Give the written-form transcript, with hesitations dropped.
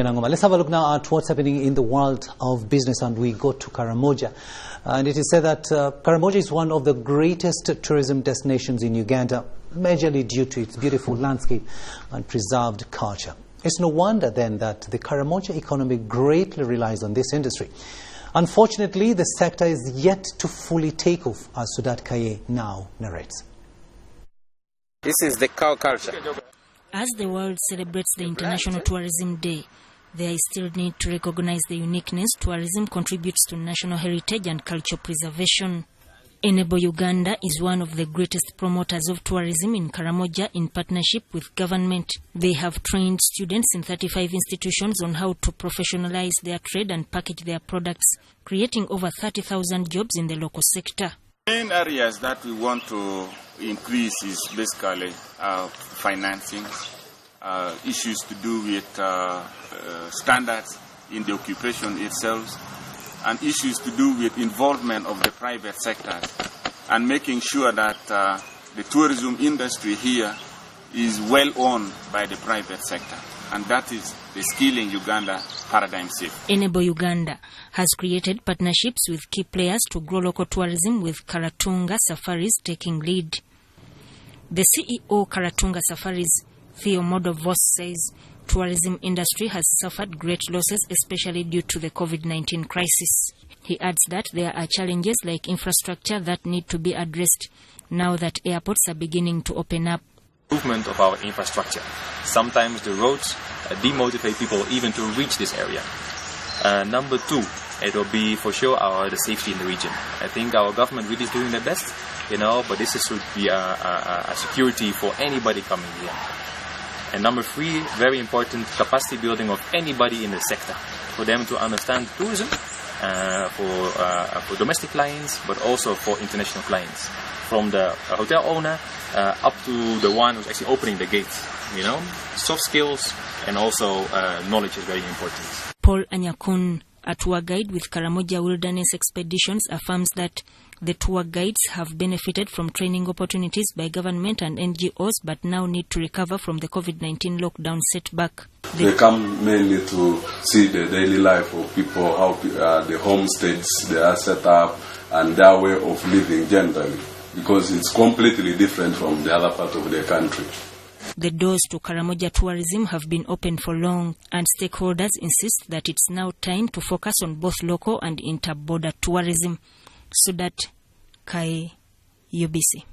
Nangoma. Let's have a look now at what's happening in the world of business, and we go to Karamoja. And it is said that Karamoja is one of the greatest tourism destinations in Uganda, majorly due to its beautiful landscape and preserved culture. It's no wonder then that the Karamoja economy greatly relies on this industry. Unfortunately, the sector is yet to fully take off, as Sudat Kaye now narrates. This is the cow culture. As the world celebrates the International Tourism Day, there is still need to recognize the uniqueness tourism contributes to national heritage and culture preservation. Enable Uganda is one of the greatest promoters of tourism in Karamoja in partnership with government. They have trained students in 35 institutions on how to professionalize their trade and package their products, creating over 30,000 jobs in the local sector. Main areas that we want to increase is basically financing, issues to do with standards in the occupation itself, and issues to do with involvement of the private sector, and making sure that the tourism industry here is well owned by the private sector. And that is the Skilling Uganda paradigm shift. Enable Uganda has created partnerships with key players to grow local tourism, with Karatunga Safaris taking lead. The CEO Karatunga Safaris, Theo Modovos, says tourism industry has suffered great losses, especially due to the COVID-19 crisis. He adds that there are challenges like infrastructure that need to be addressed now that airports are beginning to open up. Improvement of our infrastructure. Sometimes the roads demotivate people even to reach this area. Number two, it will be for sure the safety in the region. I think our government really is doing their best, but this should be a security for anybody coming here. And number three, very important, capacity building of anybody in the sector, for them to understand tourism, for domestic clients, but also for international clients, from the hotel owner up to the one who's actually opening the gates. Soft skills and also knowledge is very important. Paul Anyakun, a tour guide with Karamoja Wilderness Expeditions, affirms that the tour guides have benefited from training opportunities by government and NGOs, but now need to recover from the COVID-19 lockdown setback. They come mainly to see the daily life of people, how the homesteads they are set up, and their way of living generally, because it's completely different from the other part of the country. The doors to Karamoja tourism have been open for long, and stakeholders insist that it's now time to focus on both local and inter-border tourism. Sudat Kaye, UBC.